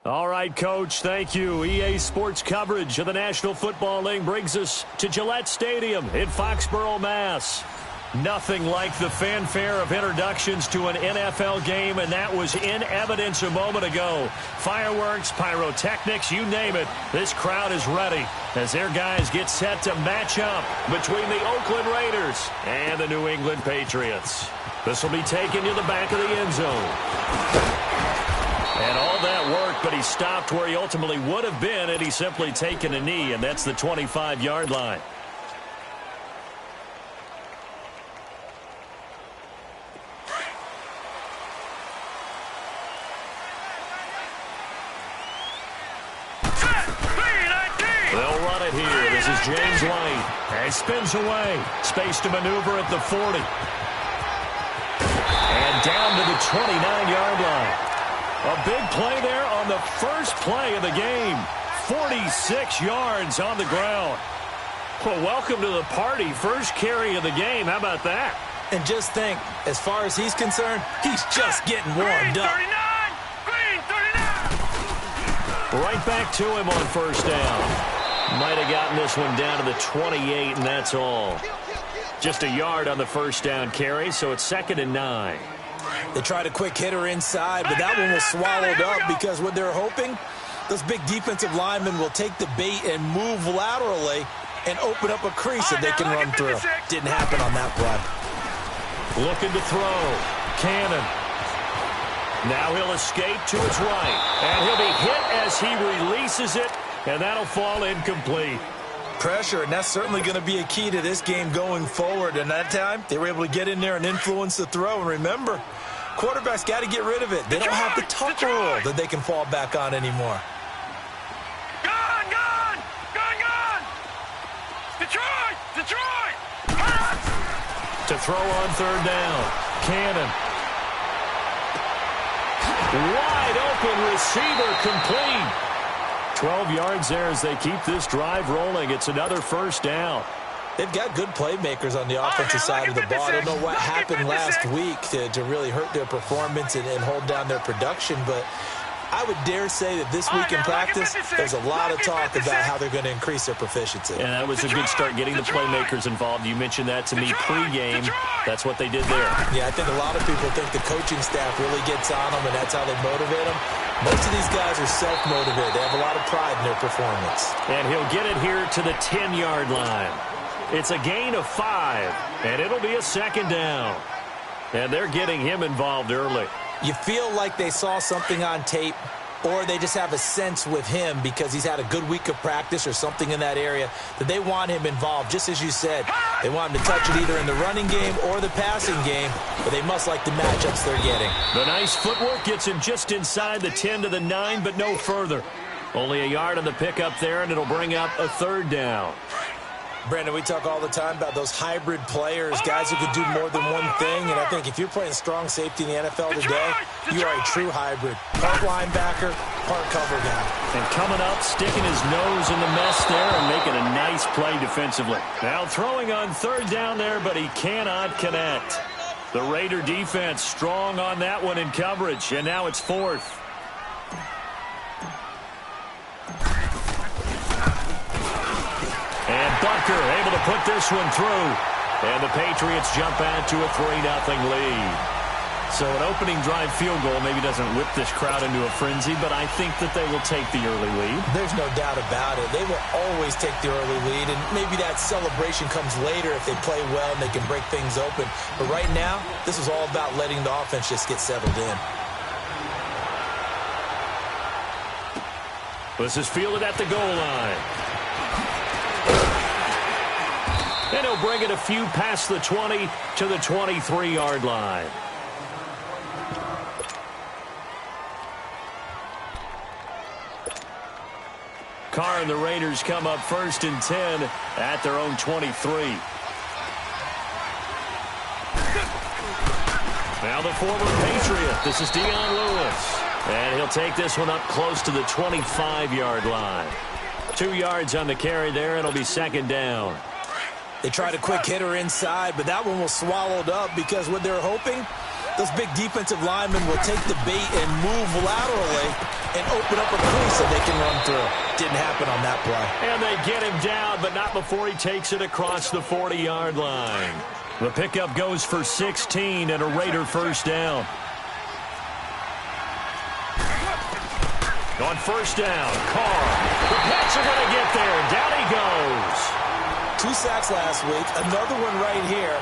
All right, Coach, thank you. EA Sports coverage of the National Football League brings us to Gillette Stadium in Foxborough, Mass. Nothing like the fanfare of introductions to an NFL game, and that was in evidence a moment ago. Fireworks, pyrotechnics, you name it. This crowd is ready as their guys get set to match up between the Oakland Raiders and the New England Patriots. This will be taken to the back of the end zone. And all that work, but he stopped where he ultimately would have been had he simply taken a knee, and that's the 25-yard line. They'll run it here. This is James White. He spins away. Space to maneuver at the 40. And down to the 29-yard line. A big play there on the first play of the game. 46 yards on the ground. Well, welcome to the party. First carry of the game. How about that? And just think, as far as he's concerned, he's just getting warmed up. Right back to him on first down. Might have gotten this one down to the 28, and that's all. Just a yard on the first down carry, so it's 2nd and 9. They tried a quick hitter inside, but that one was swallowed up because what they're hoping, those big defensive linemen will take the bait and move laterally and open up a crease that they can run through. Didn't happen on that play. Looking to throw. Cannon. Now he'll escape to his right. And he'll be hit as he releases it, and that'll fall incomplete. Pressure, and that's certainly going to be a key to this game going forward. And that time, they were able to get in there and influence the throw. And remember, quarterbacks got to get rid of it. They don't have the tuck rule that they can fall back on anymore. Gone! Detroit! To throw on third down. Cannon. Wide open receiver complete. 12 yards there as they keep this drive rolling. It's another first down. They've got good playmakers on the offensive side of the ball. I don't know what happened last week to really hurt their performance and hold down their production, but I would dare say that this week in practice, there's a lot of talk about how they're going to increase their proficiency. And that was a good start, getting the playmakers involved. You mentioned that to me pregame. That's what they did there. Yeah, I think a lot of people think the coaching staff really gets on them, and that's how they motivate them. Most of these guys are self-motivated. They have a lot of pride in their performance. And he'll get it here to the 10-yard line. It's a gain of 5, and it'll be a 2nd down. And they're getting him involved early. You feel like they saw something on tape, or they just have a sense with him because he's had a good week of practice or something in that area that they want him involved. Just as you said, they want him to touch it either in the running game or the passing game, but they must like the matchups they're getting. The nice footwork gets him just inside the 10 to the 9, but no further. Only a yard on the pickup there, and it'll bring up a 3rd down. Brandon, we talk all the time about those hybrid players, guys who could do more than one thing, and I think if you're playing strong safety in the NFL today, you are a true hybrid. Part linebacker, part cover guy. And coming up, sticking his nose in the mess there and making a nice play defensively. Now throwing on 3rd down there, but he cannot connect. The Raider defense strong on that one in coverage, and now it's 4th. And Bucker able to put this one through. And the Patriots jump out to a 3-0 lead. So an opening drive field goal maybe doesn't whip this crowd into a frenzy, but I think that they will take the early lead. There's no doubt about it. They will always take the early lead, and maybe that celebration comes later if they play well and they can break things open. But right now, this is all about letting the offense just get settled in. This is fielded at the goal line. And he'll bring it a few past the 20 to the 23-yard line. Carr and the Raiders come up 1st and 10 at their own 23. Now the former Patriot. This is Dion Lewis. And he'll take this one up close to the 25-yard line. 2 yards on the carry there. It'll be 2nd down. They tried a quick hitter inside, but that one was swallowed up because what they're hoping, Those big defensive linemen will take the bait and move laterally and open up a crease so they can run through. Didn't happen on that play. And they get him down, but not before he takes it across the 40-yard line. The pickup goes for 16 and a Raider first down. On first down, Carr. The Pets are going to get there. Down he goes. 2 sacks last week, another one right here.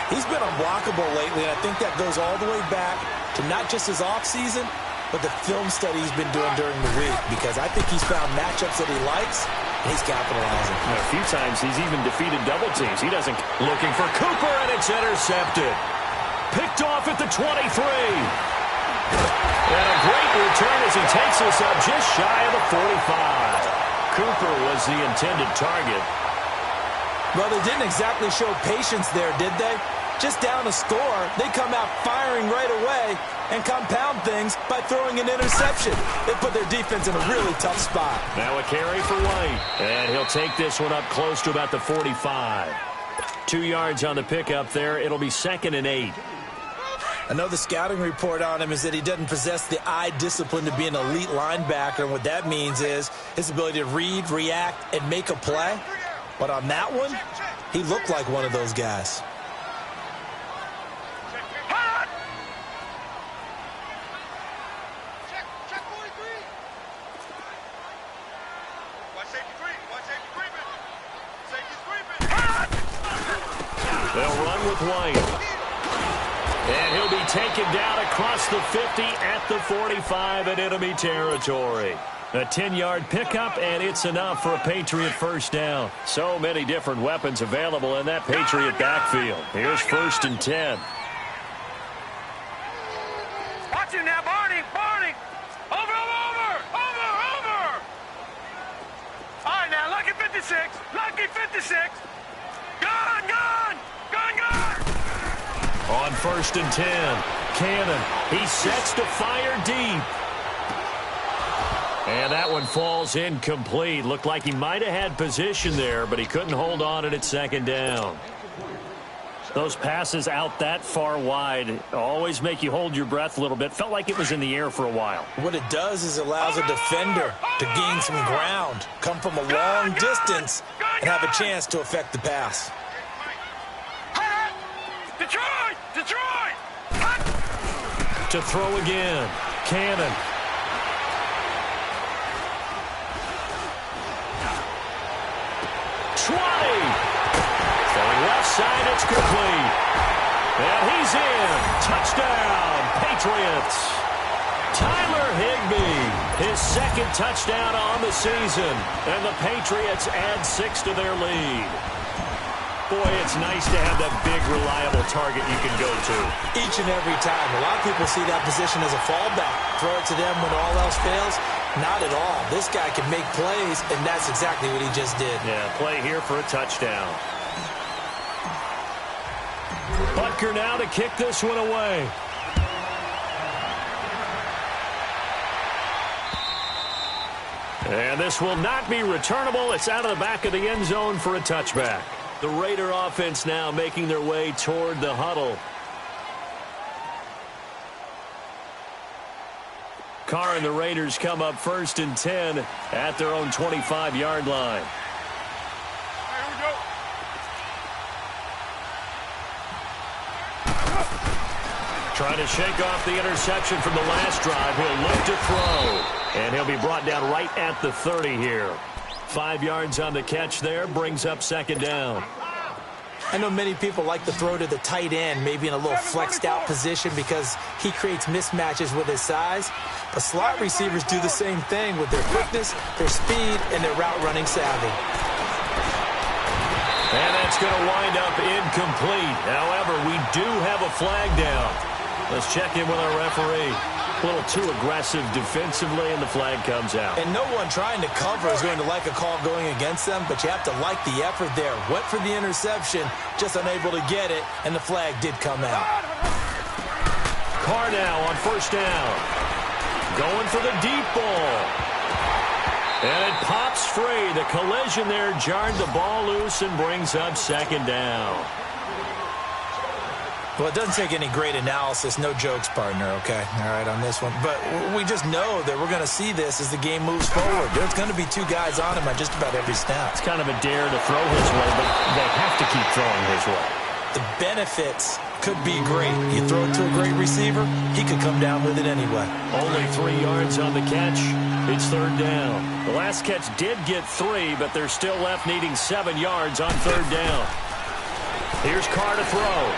He's been unblockable lately, and I think that goes all the way back to not just his offseason, but the film study he's been doing during the week, because I think he's found matchups that he likes, and he's capitalizing. A few times he's even defeated double teams. He doesn't. Looking for Cooper, and it's intercepted. Picked off at the 23. And a great return as he takes us up just shy of the 45. Cooper was the intended target. Well, they didn't exactly show patience there, did they? Just down a score, they come out firing right away and compound things by throwing an interception. They put their defense in a really tough spot. Now a carry for White, and he'll take this one up close to about the 45. 2 yards on the pickup there. It'll be 2nd and 8. I know the scouting report on him is that he doesn't possess the eye discipline to be an elite linebacker, and what that means is his ability to read, react, and make a play. But on that one, he looked like one of those guys. They'll run with White. And he'll be taken down across the 50 at the 45 in enemy territory. A 10-yard pickup, and it's enough for a Patriot first down. So many different weapons available in that Patriot backfield. Here's 1st and 10. Watch him now, Barney. Over. All right, now, lucky 56. Gone. On 1st and 10, Cannon. He sets to fire deep. And that one falls incomplete. Looked like he might have had position there, but he couldn't hold on it at 2nd down. Those passes out that far wide always make you hold your breath a little bit. Felt like it was in the air for a while. What it does is allows a defender to gain some ground, come from a long distance, and have a chance to affect the pass. Detroit! To throw again, Cannon. Left side, it's complete. And he's in. Touchdown, Patriots. Tyler Higbee, his 2nd touchdown on the season. And the Patriots add 6 to their lead. Boy, it's nice to have that big, reliable target you can go to. Each and every time. A lot of people see that position as a fallback. Throw it to them when all else fails. Not at all. This guy can make plays, and that's exactly what he just did. Yeah, play here for a touchdown. Butker now to kick this one away. And this will not be returnable. It's out of the back of the end zone for a touchback. The Raider offense now making their way toward the huddle. Carr and the Raiders come up 1st and 10 at their own 25-yard line. Trying to shake off the interception from the last drive. He'll look to throw. And he'll be brought down right at the 30 here. 5 yards on the catch there. Brings up 2nd down. I know many people like to throw to the tight end, maybe in a little flexed out position because he creates mismatches with his size. But slot receivers do the same thing with their quickness, their speed, and their route running savvy. And that's going to wind up incomplete. However, we do have a flag down. Let's check in with our referee. A little too aggressive defensively, and the flag comes out. And no one trying to cover is going to like a call going against them, but you have to like the effort there. Went for the interception, just unable to get it, and the flag did come out. Carr now on 1st down. Going for the deep ball. And it pops free. The collision there jarred the ball loose and brings up 2nd down. Well, it doesn't take any great analysis. No jokes, partner, okay? All right, on this one. But we just know that we're going to see this as the game moves forward. There's going to be two guys on him at just about every snap. It's kind of a dare to throw his way, but they have to keep throwing his way. The benefits could be great. You throw it to a great receiver, he could come down with it anyway. Only 3 yards on the catch. It's third down. The last catch did get 3, but they're still left needing 7 yards on third down. Here's Carr to throw.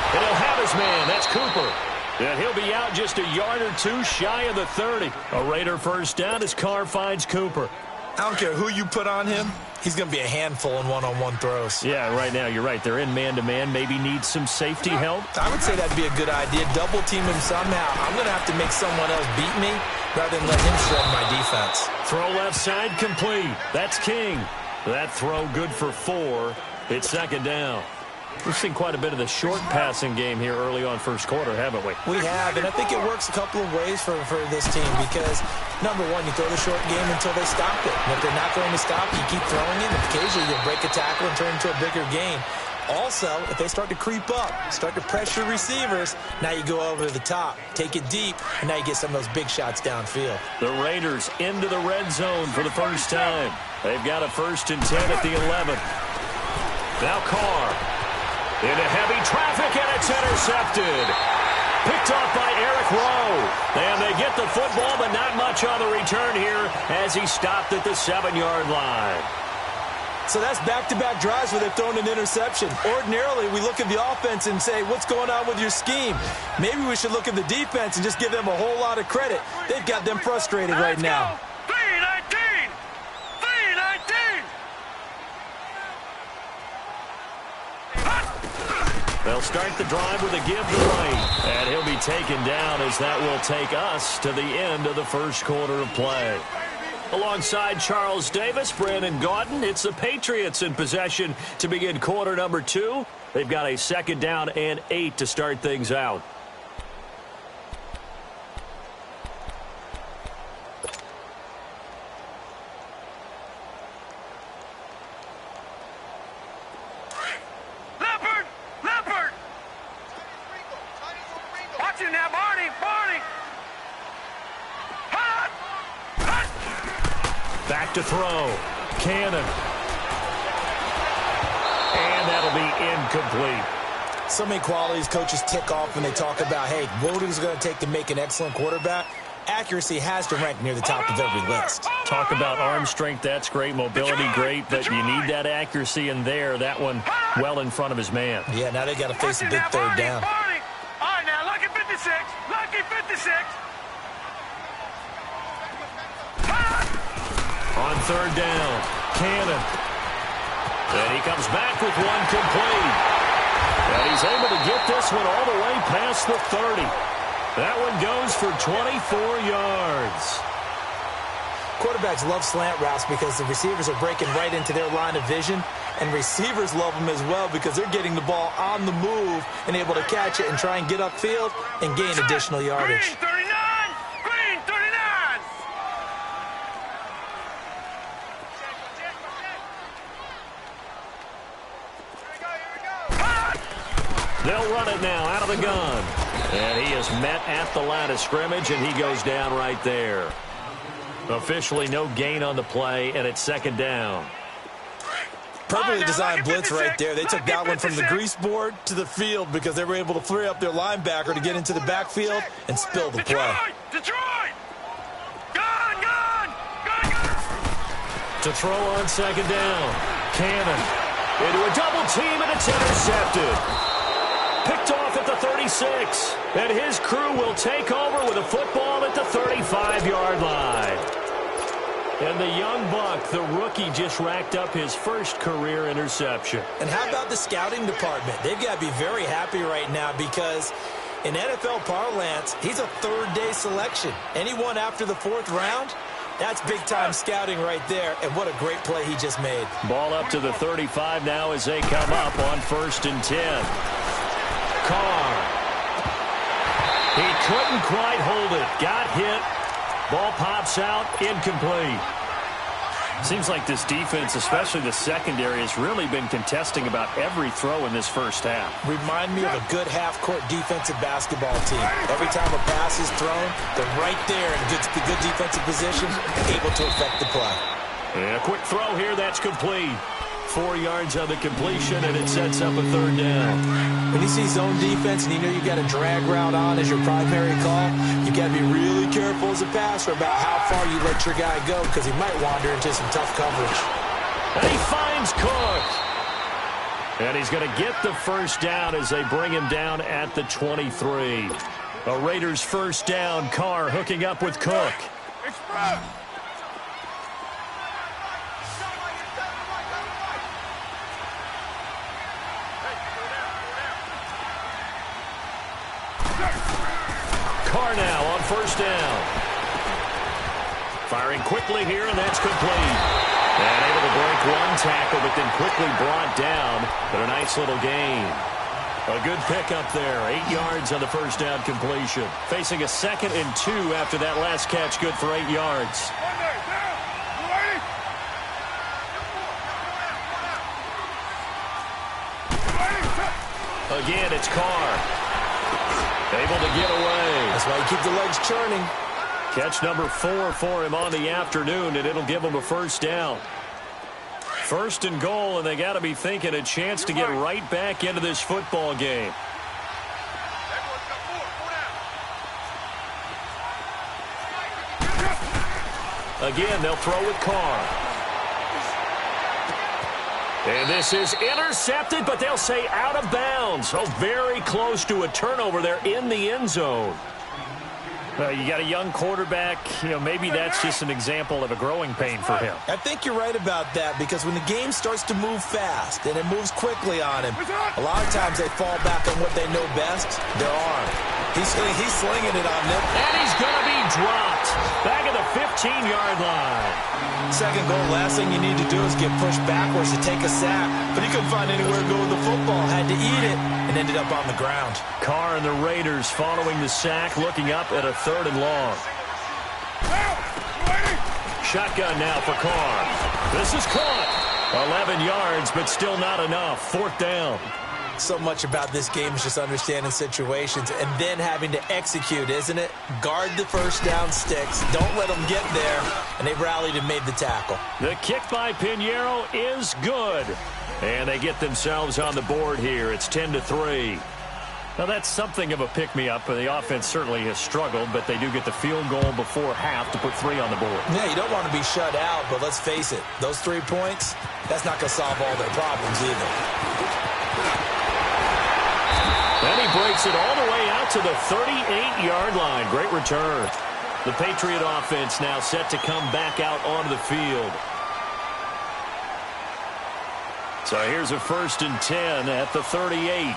And he'll have his man. That's Cooper. And he'll be out just a yard or two shy of the 30. A Raider first down as Carr finds Cooper. I don't care who you put on him. He's going to be a handful in one-on-one throws. Yeah, right now, you're right. They're in man-to-man. Maybe need some safety help. I would say that'd be a good idea. Double team him somehow. I'm going to have to make someone else beat me rather than let him shred my defense. Throw left side complete. That's King. That throw good for 4. It's second down. We've seen quite a bit of the short passing game here early on first quarter, haven't we? We have, and I think it works a couple of ways for this team because, number one, you throw the short game until they stop it. And if they're not going to stop, you keep throwing it, and occasionally you'll break a tackle and turn it into a bigger gain. Also, if they start to creep up, start to pressure receivers, now you go over the top, take it deep, and now you get some of those big shots downfield. The Raiders into the red zone for the first time. They've got a 1st and 10 at the 11. Now Carr. Into heavy traffic, and it's intercepted. Picked off by Eric Rowe. And they get the football, but not much on the return here as he stopped at the 7-yard line. So that's back-to-back drives where they've thrown an interception. Ordinarily, we look at the offense and say, what's going on with your scheme? Maybe we should look at the defense and just give them a whole lot of credit. They've got them frustrated right now. 3-19! 3-19! They'll start the drive with a give to right. And he'll be taken down as that will take us to the end of the first quarter of play. Alongside Charles Davis, Brandon Gaudin, it's the Patriots in possession to begin quarter number 2. They've got a 2nd down and 8 to start things out. Back to throw. Cannon. And that'll be incomplete. So many qualities coaches tick off when they talk about, hey, what is it going to take to make an excellent quarterback? Accuracy has to rank near the top of every list. Talk about arm strength, that's great. Mobility, great, but you need that accuracy in there. That one well in front of his man. Yeah, now they got to face a big third down. All right, now, lucky 56. Lucky 56. On third down, Cannon. And he comes back with one complete. And he's able to get this one all the way past the 30. That one goes for 24 yards. Quarterbacks love slant routes because the receivers are breaking right into their line of vision. And receivers love them as well because they're getting the ball on the move and able to catch it and try and get upfield and gain additional yardage. Green 39! Green 39! They'll run it now out of the gun. And he is met at the line of scrimmage, and he goes down right there. Officially no gain on the play, and it's 2nd down. Perfectly designed blitz right there. They took that one from the grease board to the field because they were able to free up their linebacker to get into the backfield and spill the play. Detroit! Gun, gun! Gun, gun! To throw on 2nd down. Cannon into a double team, and it's intercepted. Picked off at the 36. And his crew will take over with a football at the 35-yard line. And the young buck, the rookie, just racked up his first career interception. And how about the scouting department? They've got to be very happy right now because in NFL parlance, he's a third-day selection. Anyone after the 4th round, that's big-time scouting right there. And what a great play he just made. Ball up to the 35 now as they come up on 1st and 10. Carr. He couldn't quite hold it. Got hit. Ball pops out. Incomplete. Seems like this defense, especially the secondary, has really been contesting about every throw in this first half. Remind me of a good half-court defensive basketball team. Every time a pass is thrown, they're right there in good defensive position, able to affect the play. And a quick throw here, that's complete. 4 yards on the completion, and it sets up a third down. When you see zone defense and you know you got a drag route on as your primary call, you got to be really careful as a passer about how far you let your guy go because he might wander into some tough coverage. And he finds Cook. And he's going to get the first down as they bring him down at the 23. A Raiders first down. Carr hooking up with Cook. Express. Carr now on first down. Firing quickly here, and that's complete. And able to break one tackle, but then quickly brought down. But a nice little gain. A good pickup there. 8 yards on the first down completion. Facing a 2nd and 2 after that last catch. Good for 8 yards. Again, it's Carr. Able to get away. That's why you keep the legs churning. Catch number 4 for him on the afternoon, and it'll give him a first down. First and goal, and they got to be thinking a chance to get right back into this football game. Again, they'll throw with Carr. And this is intercepted, but they'll say out of bounds. Oh, very close to a turnover there in the end zone. You got a young quarterback. Maybe that's just an example of a growing pain for him. I think you're right about that because when the game starts to move fast and it moves quickly on him, a lot of times they fall back on what they know best, their arm. He's slinging it on them. And he's going to be dropped back at the 15-yard line. Second goal, last thing you need to do is get pushed backwards to take a sack. But he couldn't find anywhere to go with the football. Had to eat it and ended up on the ground. Carr and the Raiders following the sack, looking up at a 3rd and long. Shotgun now for Carr. This is caught. 11 yards, but still not enough. 4th down. So much about this game is just understanding situations and then having to execute, isn't it? Guard the first down sticks. Don't let them get there. And they rallied and made the tackle. The kick by Pinheiro is good. And they get themselves on the board here. It's 10-3. Now, that's something of a pick-me-up. The offense certainly has struggled, but they do get the field goal before half to put 3 on the board. Yeah, you don't want to be shut out, but let's face it. Those 3 points, that's not going to solve all their problems either. Then he breaks it all the way out to the 38-yard line. Great return. The Patriot offense now set to come back out onto the field. So here's a 1st and 10 at the 38.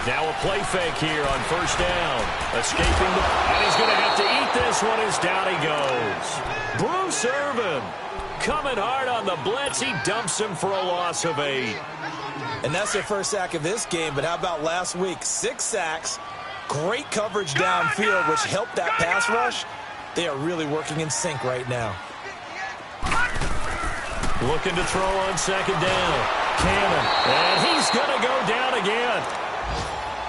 Now a play fake here on first down. Escaping and he's going to have to eat this one as down he goes. Bruce Irvin coming hard on the blitz. He dumps him for a loss of 8. And that's their first sack of this game, but how about last week? 6 sacks, great coverage downfield, which helped that pass rush. They are really working in sync right now. Looking to throw on 2nd down. Cannon, and he's going to go down again.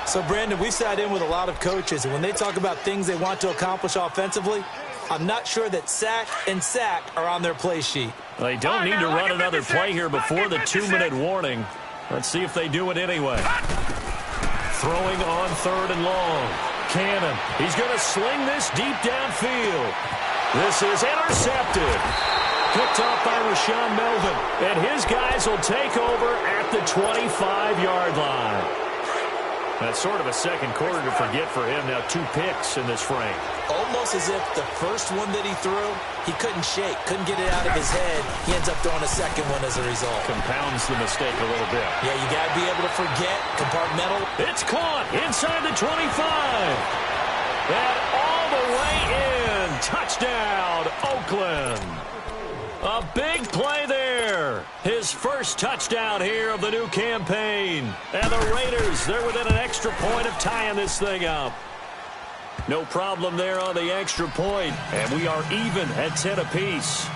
So, Brandon, we've sat in with a lot of coaches, and when they talk about things they want to accomplish offensively, I'm not sure that sack and sack are on their play sheet. They don't need to run another play here before the 2-minute warning. Let's see if they do it anyway. Throwing on 3rd and long. Cannon, he's going to sling this deep downfield. This is intercepted. Picked off by Rashawn Melvin, and his guys will take over at the 25-yard line. That's sort of a second quarter to forget for him. Now 2 picks in this frame. Almost as if the first one that he threw, he couldn't shake, couldn't get it out of his head. He ends up throwing a second one as a result. Compounds the mistake a little bit. Yeah, you got to be able to forget, compartmental. It's caught inside the 25. And all the way in. Touchdown, Oakland. A big play there. His first touchdown here of the new campaign. And the Raiders, they're within an extra point of tying this thing up. No problem there on the extra point, and we are even at 10 apiece.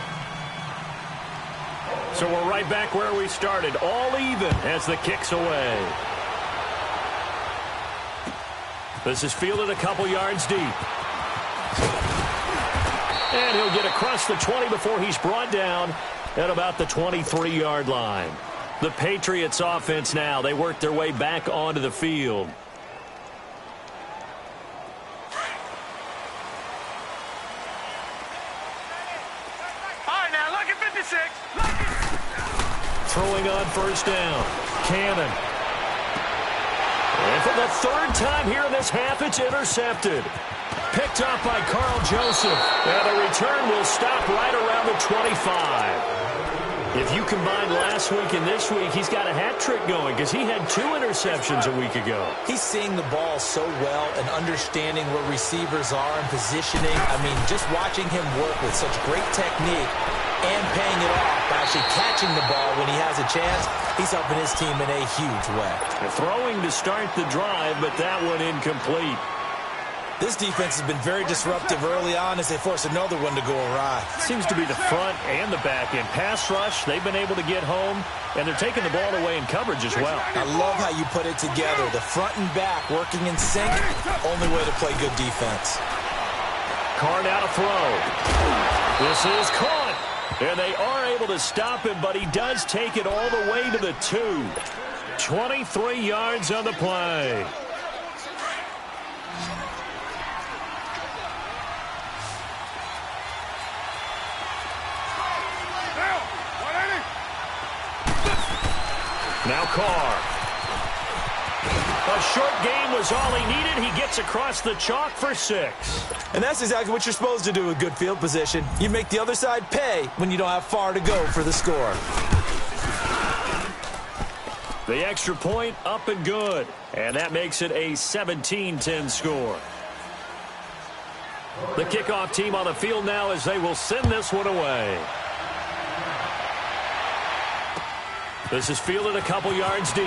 So we're right back where we started, all even as the kick's away. This is fielded a couple yards deep. And he'll get across the 20 before he's brought down at about the 23-yard line. The Patriots offense now, they work their way back onto the field. All right, now, look at 56. Throwing on first down. Cannon. And for the third time here in this half, it's intercepted. Picked up by Carl Joseph. And the return will stop right around the 25. If you combine last week and this week, he's got a hat trick going because he had 2 interceptions a week ago. He's seeing the ball so well and understanding where receivers are and positioning. I mean, just watching him work with such great technique and paying it off by actually catching the ball when he has a chance, he's helping his team in a huge way. They're throwing to start the drive, but that one incomplete. This defense has been very disruptive early on as they force another one to go awry. Seems to be the front and the back end. Pass rush, they've been able to get home, and they're taking the ball away in coverage as well. I love how you put it together. The front and back working in sync, only way to play good defense. Card out a throw. This is caught. And they are able to stop him, but he does take it all the way to the 2. 23 yards on the play. Now Carr. A short game was all he needed. He gets across the chalk for 6. And that's exactly what you're supposed to do with good field position. You make the other side pay when you don't have far to go for the score. The extra point up and good. And that makes it a 17-10 score. The kickoff team on the field now as they will send this one away. This is fielded a couple yards deep.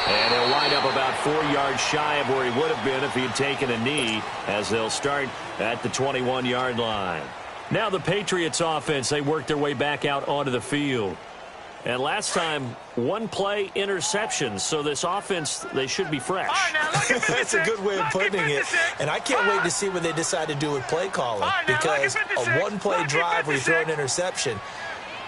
And he'll wind up about 4 yards shy of where he would have been if he had taken a knee, as they'll start at the 21-yard line. Now the Patriots offense, they work their way back out onto the field. And last time, 1 play interceptions, so this offense, they should be fresh. That's a good way of putting it. And I can't wait to see what they decide to do with play calling, because a 1-play drive where you throw an interception,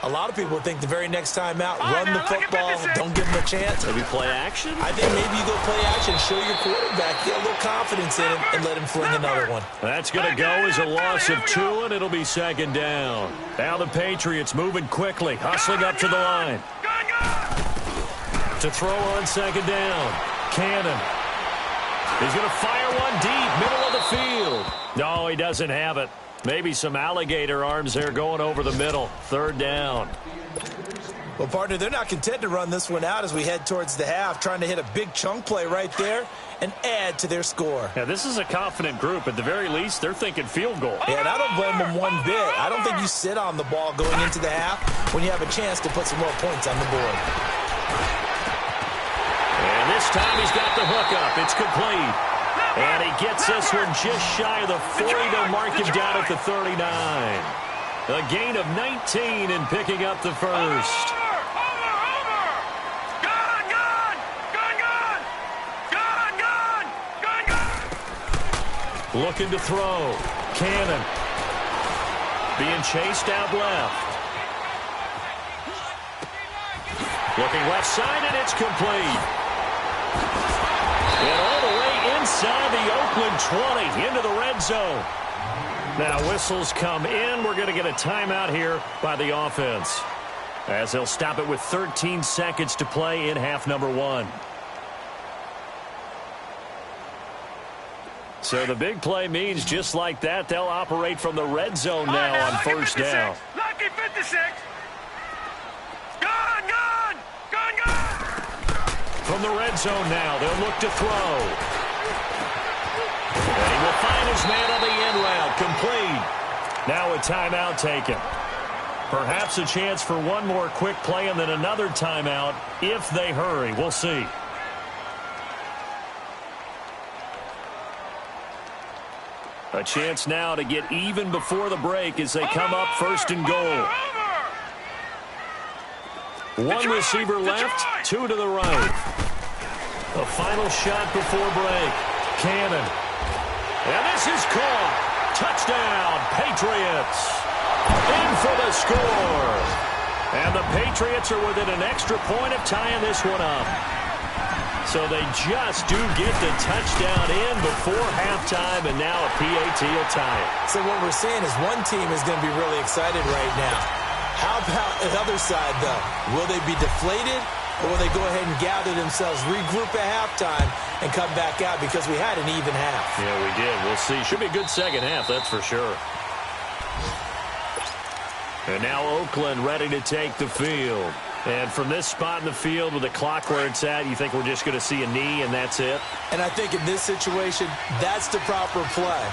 a lot of people think the very next time out, run the football, don't give them a chance. Maybe play action? I think maybe you go play action, show your quarterback, get a little confidence in him, and let him fling another one. That's going to go as a loss of 2, and it'll be second down. Now the Patriots moving quickly, hustling up to the line. To throw on second down. Cannon. He's going to fire one deep, middle of the field. No, he doesn't have it. Maybe some alligator arms there going over the middle. Third down. Well, partner, they're not content to run this one out as we head towards the half, trying to hit a big chunk play right there and add to their score. Yeah, this is a confident group. At the very least, they're thinking field goal. Yeah, and I don't blame them one bit. I don't think you sit on the ball going into the half when you have a chance to put some more points on the board. And this time he's got the hook up. It's complete. And he gets this one just shy of the 40. They'll mark him down at the 39. A gain of 19 in picking up the first. Looking to throw. Cannon. Being chased out left. Looking left side, and it's complete. And all the way inside the Oakland 20 into the red zone. Now whistles come in. We're going to get a timeout here by the offense, as they'll stop it with 13 seconds to play in half number 1. So the big play means just like that, they'll operate from the red zone now on first down. Lucky 56. Gone. From the red zone now, they'll look to throw. And he will find his man on the end route, complete. Now a timeout taken. Perhaps a chance for one more quick play and then another timeout if they hurry. We'll see. A chance now to get even before the break as they come up first and goal. One receiver left, two to the right. The final shot before break. Cannon. And this is caught. Touchdown, Patriots. In for the score. And the Patriots are within an extra point of tying this one up. So they just do get the touchdown in before halftime, and now a PAT will tie it. So what we're seeing is one team is going to be really excited right now. How about the other side, though? Will they be deflated, or will they go ahead and gather themselves, regroup at halftime, and come back out because we had an even half? Yeah, we did. We'll see. Should be a good second half, that's for sure. And now Oakland ready to take the field. And from this spot in the field with the clock where it's at, you think we're just going to see a knee and that's it? And I think in this situation, that's the proper play.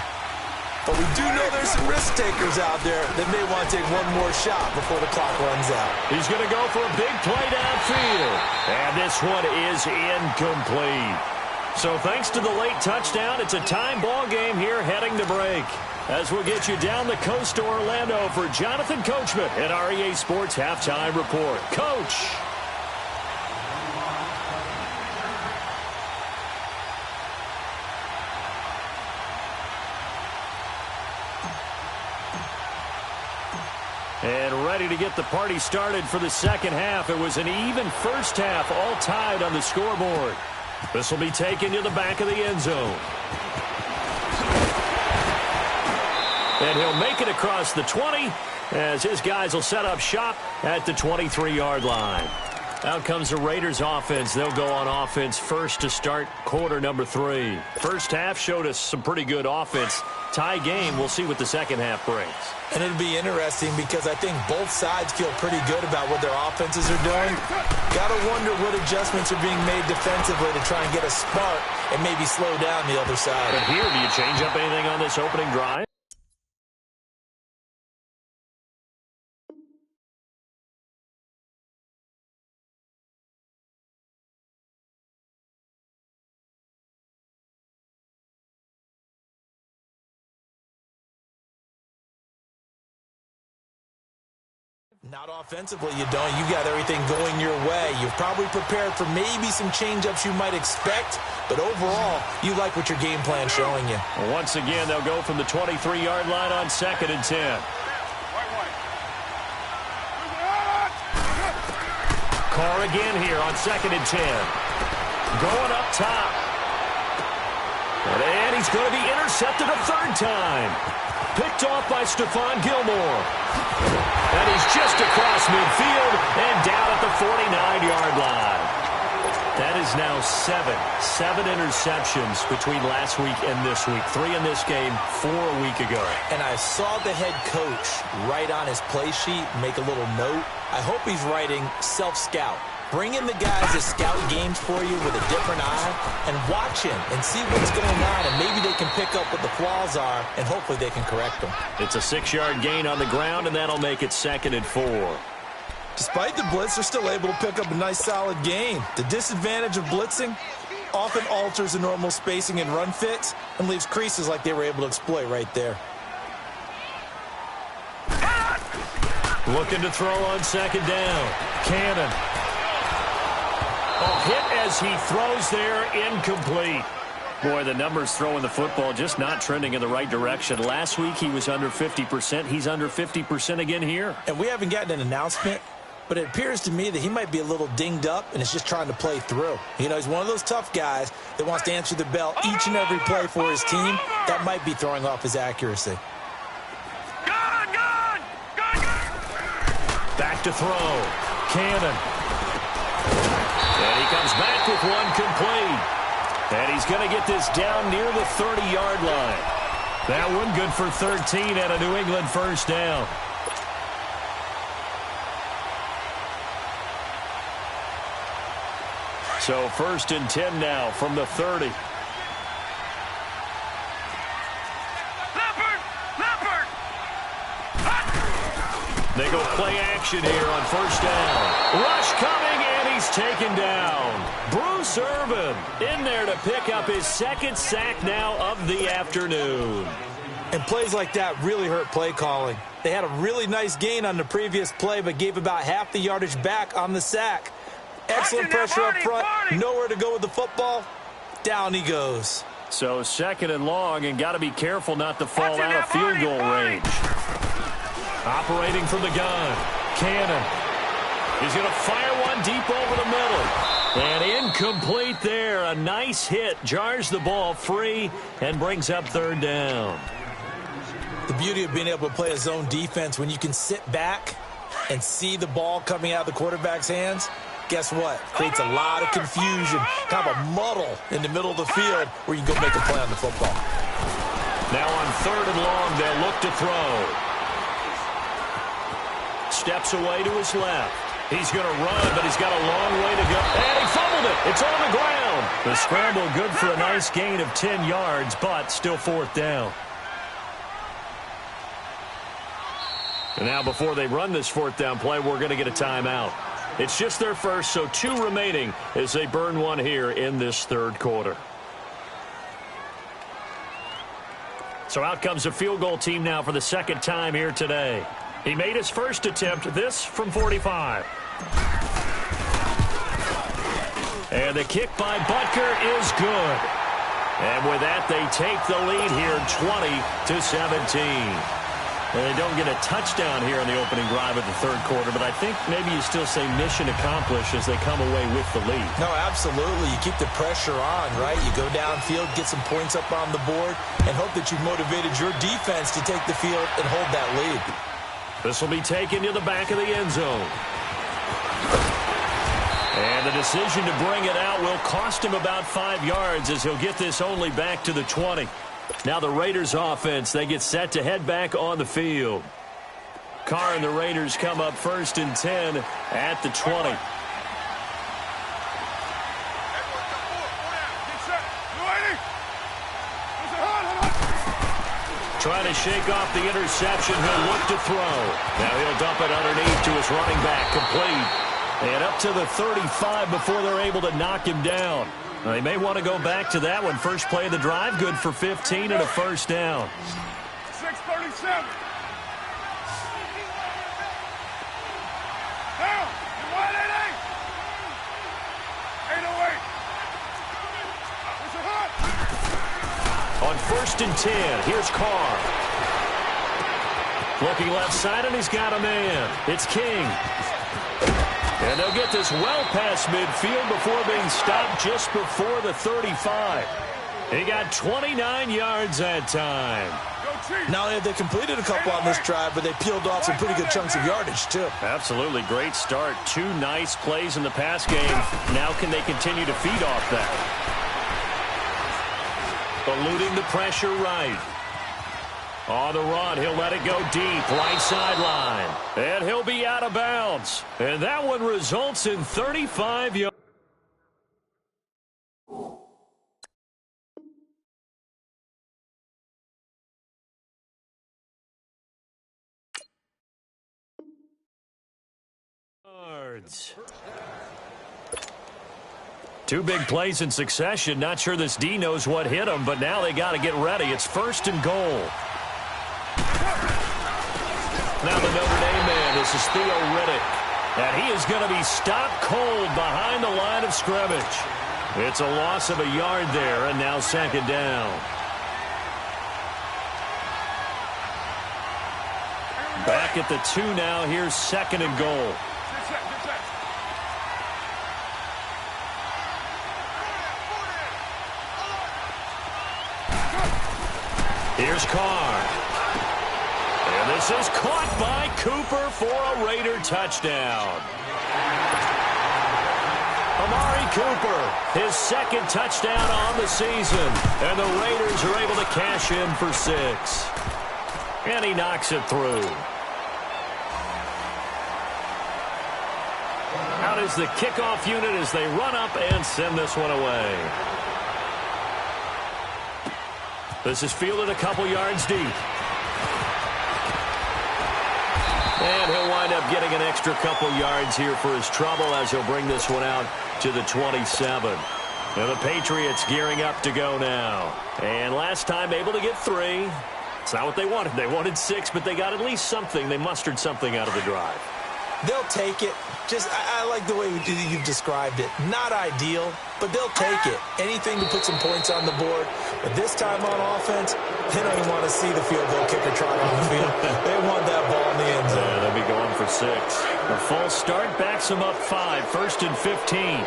But we do know there's some risk takers out there that may want to take one more shot before the clock runs out. He's going to go for a big play downfield. And this one is incomplete. So thanks to the late touchdown, it's a time ball game here heading to break. As we'll get you down the coast to Orlando for Jonathan Coachman at our EA Sports Halftime Report. Coach. And ready to get the party started for the second half. It was an even first half, all tied on the scoreboard. This will be taken to the back of the end zone. And he'll make it across the 20 as his guys will set up shop at the 23-yard line. Out comes the Raiders offense. They'll go on offense first to start quarter number 3. First half showed us some pretty good offense. Tie game, we'll see what the second half brings. And it'll be interesting because I think both sides feel pretty good about what their offenses are doing. Got to wonder what adjustments are being made defensively to try and get a spark and maybe slow down the other side. But here, do you change up anything on this opening drive? Not offensively, you don't. You got everything going your way. You've probably prepared for maybe some change-ups you might expect, but overall, you like what your game plan's showing you. Well, once again, they'll go from the 23-yard line on 2nd and 10. Carr again here on 2nd and 10. Going up top. And he's going to be intercepted a third time. Picked off by Stephon Gilmore. And he's just across midfield and down at the 49-yard line. That is now 7 interceptions between last week and this week. 3 in this game, 4 a week ago. And I saw the head coach write on his play sheet, make a little note. I hope he's writing self-scout. Bring in the guys that scout games for you with a different eye and watch him and see what's going on, and maybe they can pick up what the flaws are, and hopefully they can correct them. It's a 6-yard gain on the ground, and that'll make it 2nd and 4. Despite the blitz, they're still able to pick up a nice, solid gain. The disadvantage of blitzing often alters the normal spacing and run fits and leaves creases like they were able to exploit right there. Looking to throw on 2nd down. Cannon. A hit as he throws there, incomplete. Boy, the numbers throwing the football just not trending in the right direction. Last week he was under 50%. He's under 50% again here. And we haven't gotten an announcement, but it appears to me that he might be a little dinged up and is just trying to play through. You know, he's one of those tough guys that wants to answer the bell each and every play for his team. That might be throwing off his accuracy. Back to throw. Cannon. And he comes back with one complete. And he's going to get this down near the 30-yard line. That one good for 13 at a New England first down. So 1st and 10 now from the 30. They go play action here on 1st down. Rush coming, and he's taken down. Bruce Irvin in there to pick up his 2nd sack now of the afternoon. And plays like that really hurt play calling. They had a really nice gain on the previous play, but gave about half the yardage back on the sack. Excellent pressure up front. Nowhere to go with the football. Down he goes. So 2nd and long, and got to be careful not to fall out of field goal range. Operating from the gun. Cannon. He's going to fire one deep over the middle. And incomplete there. A nice hit. Jars the ball free and brings up 3rd down. The beauty of being able to play a zone defense when you can sit back and see the ball coming out of the quarterback's hands, guess what? Creates a lot of confusion, kind of a muddle in the middle of the field where you can go make a play on the football. Now on 3rd and long, they'll look to throw. Steps away to his left. He's going to run, but he's got a long way to go. And he fumbled it. It's on the ground. The scramble good for a nice gain of 10 yards, but still 4th down. And now before they run this 4th down play, we're going to get a timeout. It's just their first, so 2 remaining as they burn one here in this 3rd quarter. So out comes a field goal team now for the 2nd time here today. He made his first attempt, this from 45. And the kick by Butker is good. And with that, they take the lead here 20-17. And they don't get a touchdown here in the opening drive of the 3rd quarter, but I think maybe you still say mission accomplished as they come away with the lead. No, absolutely. You keep the pressure on, right? You go downfield, get some points up on the board, and hope that you've motivated your defense to take the field and hold that lead. This will be taken to the back of the end zone. And the decision to bring it out will cost him about 5 yards as he'll get this only back to the 20. Now the Raiders offense, they get set to head back on the field. Carr and the Raiders come up 1st and 10 at the 20. Trying to shake off the interception. He'll look to throw. Now he'll dump it underneath to his running back, complete. And up to the 35 before they're able to knock him down. They may want to go back to that one. First play of the drive, good for 15 and a 1st down. 6:37. Down. 188. 808. On 1st and 10, here's Carr. Looking left side, and he's got a man. It's King. And they'll get this well past midfield before being stopped just before the 35. He got 29 yards that time. Not only have they completed a couple on this drive, but they peeled off some pretty good chunks of yardage, too. Absolutely. Great start. 2 nice plays in the pass game. Now can they continue to feed off that? Eluding the pressure right. On the run, he'll let it go deep, right sideline. And he'll be out of bounds. And that one results in 35 yards. Two big plays in succession. Not sure this D knows what hit him, but now they got to get ready. It's 1st and goal. Now the Notre Dame man, this is Theo Riddick. And he is going to be stopped cold behind the line of scrimmage. It's a loss of a yard there, and now 2nd down. Back at the 2 now. Here's 2nd and goal. Here's Carr. And this is caught by Cooper for a Raider touchdown. Amari Cooper, his 2nd touchdown on the season. And the Raiders are able to cash in for 6. And he knocks it through. Out is the kickoff unit as they run up and send this one away. This is fielded a couple yards deep. And he'll wind up getting an extra couple yards here for his trouble as he'll bring this one out to the 27. And the Patriots gearing up to go now. And last time able to get 3. That's not what they wanted. They wanted 6, but they got at least something. They mustered something out of the drive. They'll take it. I like the way you've described it. Not ideal, but they'll take it. Anything to put some points on the board. But this time on offense, they don't even want to see the field goal kicker trot on the field. They want that ball in the end zone. Yeah, they'll be going for 6. A false start backs them up 5. 1st and 15.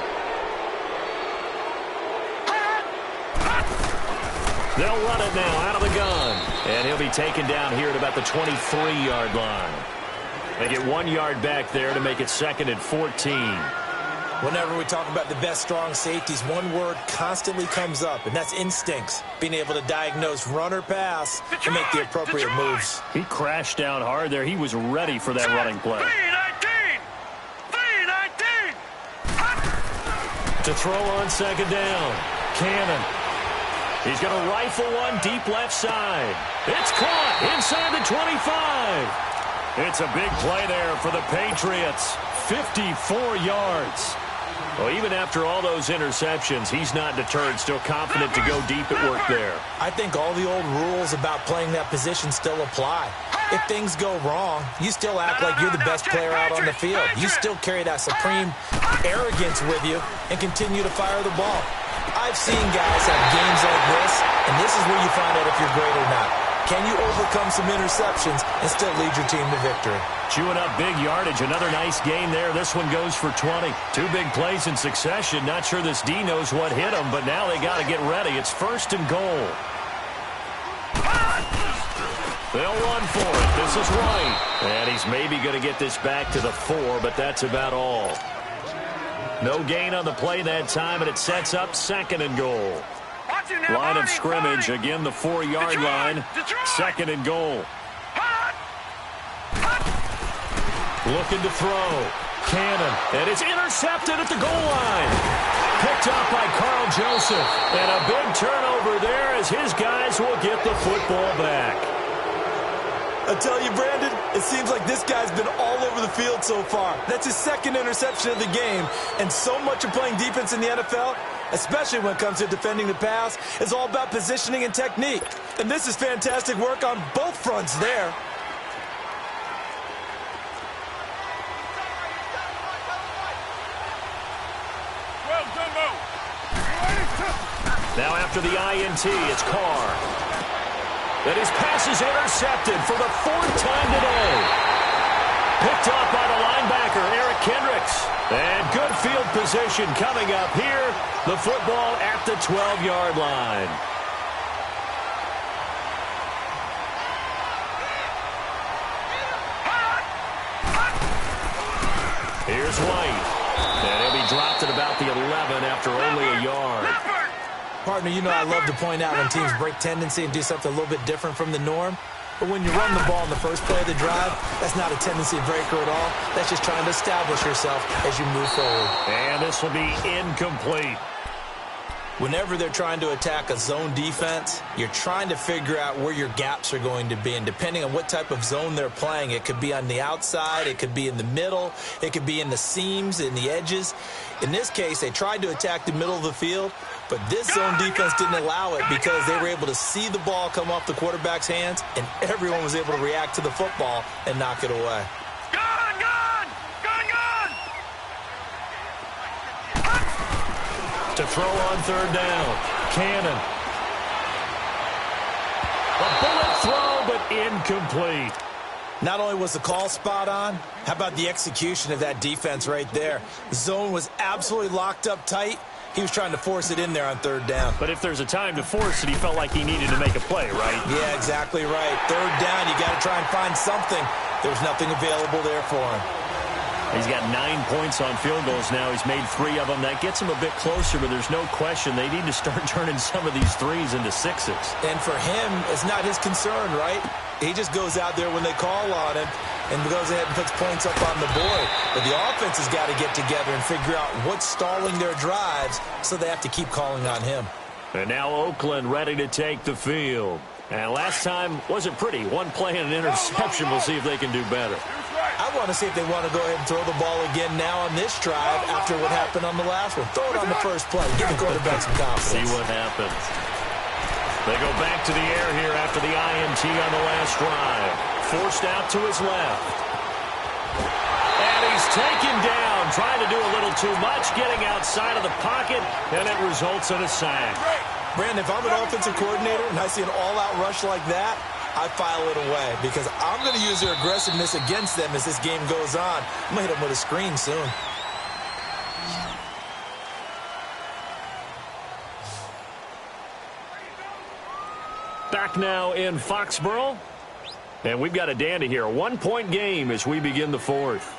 They'll run it now out of the gun. And he'll be taken down here at about the 23-yard line. They get 1 yard back there to make it 2nd and 14. Whenever we talk about the best strong safeties, one word constantly comes up, and that's instincts. Being able to diagnose run or pass and make the appropriate moves. He crashed down hard there. He was ready for that running play. 3-19! To throw on 2nd down. Cannon. He's going to rifle one deep left side. It's caught inside the 25. It's a big play there for the Patriots. 54 yards. Well, even after all those interceptions, he's not deterred, still confident to go deep at work there. I think all the old rules about playing that position still apply. If things go wrong, you still act like you're the best player out on the field. You still carry that supreme arrogance with you and continue to fire the ball. I've seen guys have games like this, and this is where you find out if you're great or not. Can you overcome some interceptions and still lead your team to victory? Chewing up big yardage. Another nice gain there. This one goes for 20. 2 big plays in succession. Not sure this D knows what hit him, but now they got to get ready. It's 1st and goal. They'll run for it. This is White. And he's maybe going to get this back to the 4, but that's about all. No gain on the play that time, and it sets up 2nd and goal. Line of scrimmage, again the 4-yard line. 2nd and goal. Looking to throw. Cannon. And it's intercepted at the goal line. Picked up by Carl Joseph. And a big turnover there as his guys will get the football back. I tell you, Brandon, it seems like this guy's been all over the field so far. That's his 2nd interception of the game. And so much of playing defense in the NFL, especially when it comes to defending the pass, is all about positioning and technique. And this is fantastic work on both fronts there. Now after the INT, it's Carr. And his pass is intercepted for the 4th time today. Picked up by the linebacker, Eric Kendricks. And good field position coming up here. The football at the 12-yard line. Here's White. And he'll be dropped at about the 11 after only a yard. Partner, you know I love to point out when teams break tendency and do something a little bit different from the norm. But when you run the ball in the first play of the drive, that's not a tendency breaker at all. That's just trying to establish yourself as you move forward. And this will be incomplete. Whenever they're trying to attack a zone defense, you're trying to figure out where your gaps are going to be. And depending on what type of zone they're playing, it could be on the outside, it could be in the middle, it could be in the seams, in the edges. In this case, they tried to attack the middle of the field, but this zone defense didn't allow it because they were able to see the ball come off the quarterback's hands, and everyone was able to react to the football and knock it away. To throw on 3rd down. Cannon. A bullet throw, but incomplete. Not only was the call spot on, how about the execution of that defense right there? The zone was absolutely locked up tight. He was trying to force it in there on 3rd down. But if there's a time to force it, he felt like he needed to make a play, right? Yeah, exactly right. 3rd down, you got to try and find something. There's nothing available there for him. He's got 9 points on field goals now. He's made 3 of them. That gets him a bit closer, but there's no question they need to start turning some of these 3s into 6s. And for him, it's not his concern, right? He just goes out there when they call on him and goes ahead and puts points up on the board. But the offense has got to get together and figure out what's stalling their drives, so they have to keep calling on him. And now Oakland ready to take the field. And last time wasn't pretty. 1 play and an interception. We'll see if they can do better. I want to see if they want to go ahead and throw the ball again now on this drive after what happened on the last one. Throw it on the first play. Give the quarterback some confidence. See what happens. They go back to the air here after the INT on the last drive. Forced out to his left. And he's taken down, trying to do a little too much, getting outside of the pocket, and it results in a sack. Brandon, if I'm an offensive coordinator and I see an all-out rush like that, I file it away because I'm going to use their aggressiveness against them as this game goes on. I'm going to hit them with a screen soon. Back now in Foxborough. And we've got a dandy here. A one-point game as we begin the fourth.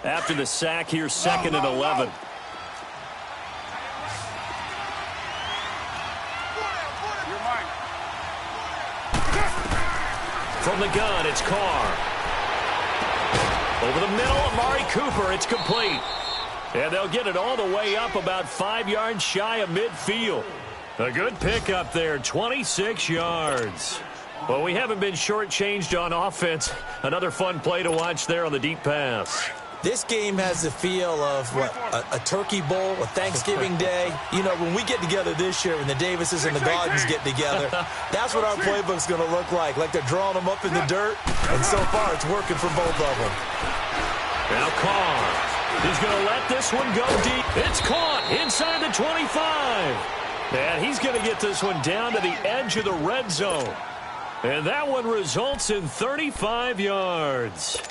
After the sack, here's second and 11. From the gun, it's Carr. Over the middle, Amari Cooper. It's complete. And they'll get it all the way up about 5 yards shy of midfield. A good pickup there, 26 yards. Well, we haven't been shortchanged on offense. Another fun play to watch there on the deep pass. This game has the feel of, what, a turkey bowl, a Thanksgiving day. You know, when we get together this year, when the Davises and the Gardens get together, that's what our playbook's going to look like they're drawing them up in the dirt, and so far it's working for both of them. Now Carr, he's going to let this one go deep. It's caught inside the 25. And he's going to get this one down to the edge of the red zone. And that one results in 35 yards.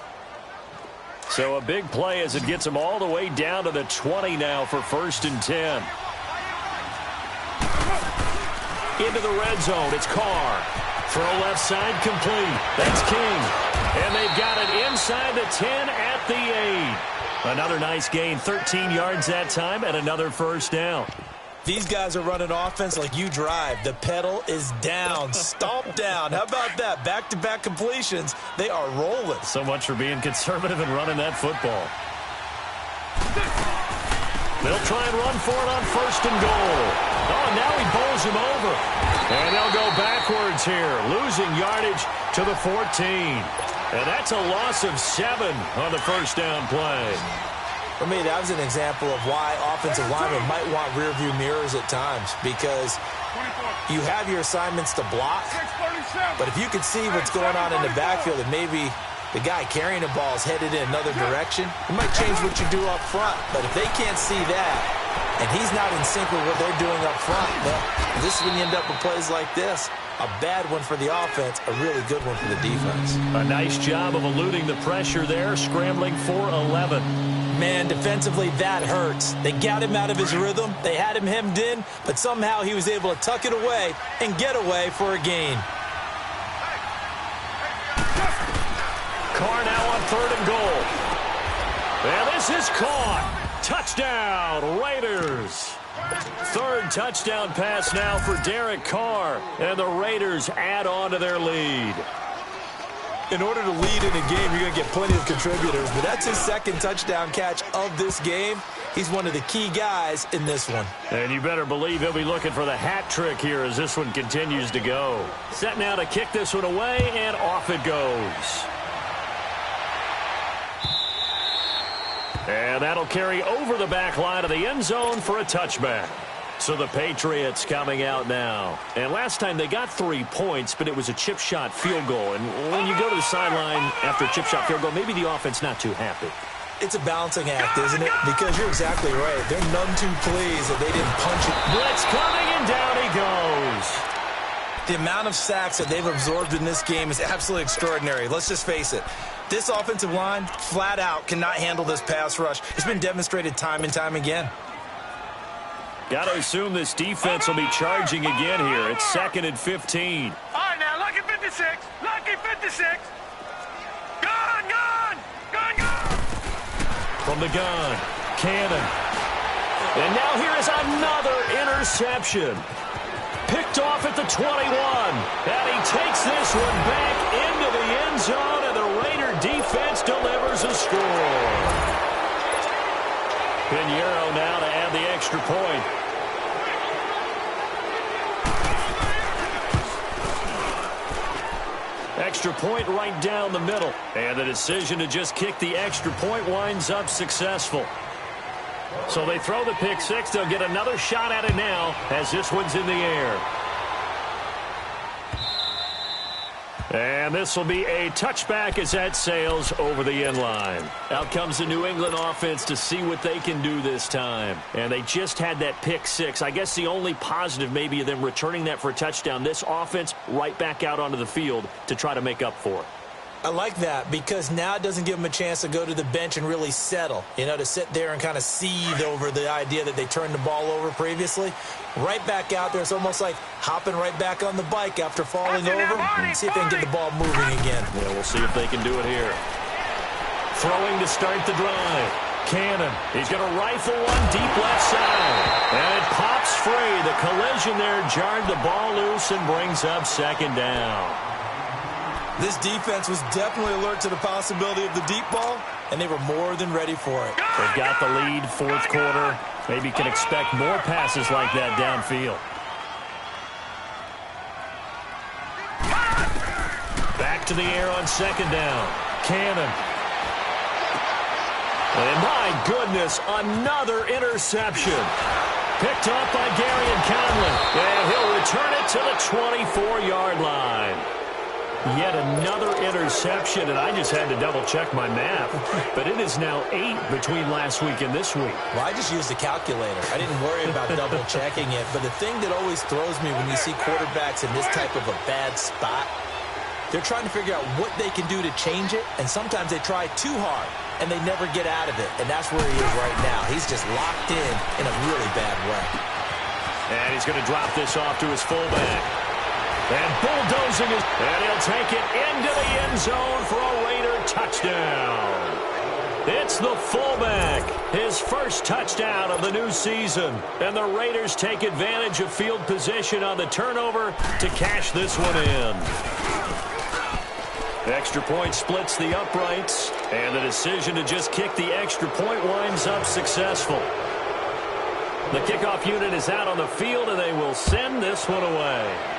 So a big play as it gets him all the way down to the 20 now for 1st and 10. Into the red zone. It's Carr. Throw left side complete. That's King. And they've got it inside the 10 at the 8. Another nice gain. 13 yards that time and another first down. These guys are running offense like you drive. The pedal is down, stomped down. How about that? Back-to-back completions. They are rolling. So much for being conservative and running that football. They'll try and run for it on 1st and goal. Oh, now he bowls him over. And they'll go backwards here, losing yardage to the 14. And that's a loss of 7 on the first down play. For me, that was an example of why offensive linemen might want rearview mirrors at times, because you have your assignments to block, but if you can see what's going on in the backfield and maybe the guy carrying the ball is headed in another direction, it might change what you do up front. But if they can't see that and he's not in sync with what they're doing up front, well, this is when you end up with plays like this. A bad one for the offense, a really good one for the defense. A nice job of eluding the pressure there, scrambling for 11. Man, defensively, that hurts. They got him out of his rhythm. They had him hemmed in, but somehow he was able to tuck it away and get away for a gain. Carr now on 3rd and goal. And this is caught. Touchdown, Raiders. 3rd touchdown pass now for Derek Carr. And the Raiders add on to their lead. In order to lead in a game, you're going to get plenty of contributors, but that's his 2nd touchdown catch of this game. He's one of the key guys in this one. And you better believe he'll be looking for the hat trick here as this one continues to go. Set now to kick this one away, and off it goes. And that'll carry over the back line of the end zone for a touchback. So the Patriots coming out now. And last time they got 3 points, but it was a chip shot field goal. And when you go to the sideline after a chip shot field goal, maybe the offense not too happy. It's a balancing act, isn't it? Because you're exactly right. They're none too pleased that they didn't punch it. Blitz coming, and down he goes. The amount of sacks that they've absorbed in this game is absolutely extraordinary. Let's just face it. This offensive line, flat out, cannot handle this pass rush. It's been demonstrated time and time again. Got to assume this defense will be charging again here. It's 2nd and 15. All right, now, lucky 56. Lucky 56. Gone, gone. Gone, gone. From the gun, Cannon. And now here is another interception. Picked off at the 21. And he takes this one back into the end zone, and the Raider defense delivers a score. Pinheiro now to add the extra point. extra point right down the middle. And the decision to just kick the extra point winds up successful. So they throw the pick six. They'll get another shot at it now as this one's in the air. And this will be a touchback as that sails over the end line. Out comes the New England offense to see what they can do this time. And they just had that pick six. I guess the only positive maybe of them returning that for a touchdown. This offense right back out onto the field to try to make up for it. I like that because now it doesn't give them a chance to go to the bench and really settle, to sit there and kind of seethe over the idea that they turned the ball over previously. Right back out there, it's almost like hopping right back on the bike after falling over and see if they can get the ball moving again. Yeah, we'll see if they can do it here. Throwing to start the drive. Cannon, he's going to rifle one deep left side. And it pops free. The collision there jarred the ball loose and brings up second down. This defense was definitely alert to the possibility of the deep ball, and they were more than ready for it. They've got the lead, fourth quarter. Maybe can expect more passes like that downfield. Back to the air on second down. Cannon. And my goodness, another interception. Picked up by Gary Conley. And he'll return it to the 24-yard line. Yet another interception, and I just had to double-check my math. But it is now 8 between last week and this week. Well, I just used a calculator. I didn't worry about double-checking it. But the thing that always throws me when you see quarterbacks in this type of a bad spot, they're trying to figure out what they can do to change it, and sometimes they try too hard, and they never get out of it. And that's where he is right now. He's just locked in a really bad way. And he's going to drop this off to his fullback. And bulldozing it. And he'll take it into the end zone for a Raider touchdown. It's the fullback. His first touchdown of the new season. And the Raiders take advantage of field position on the turnover to cash this one in. Extra point splits the uprights. And the decision to just kick the extra point winds up successful. The kickoff unit is out on the field, and they will send this one away.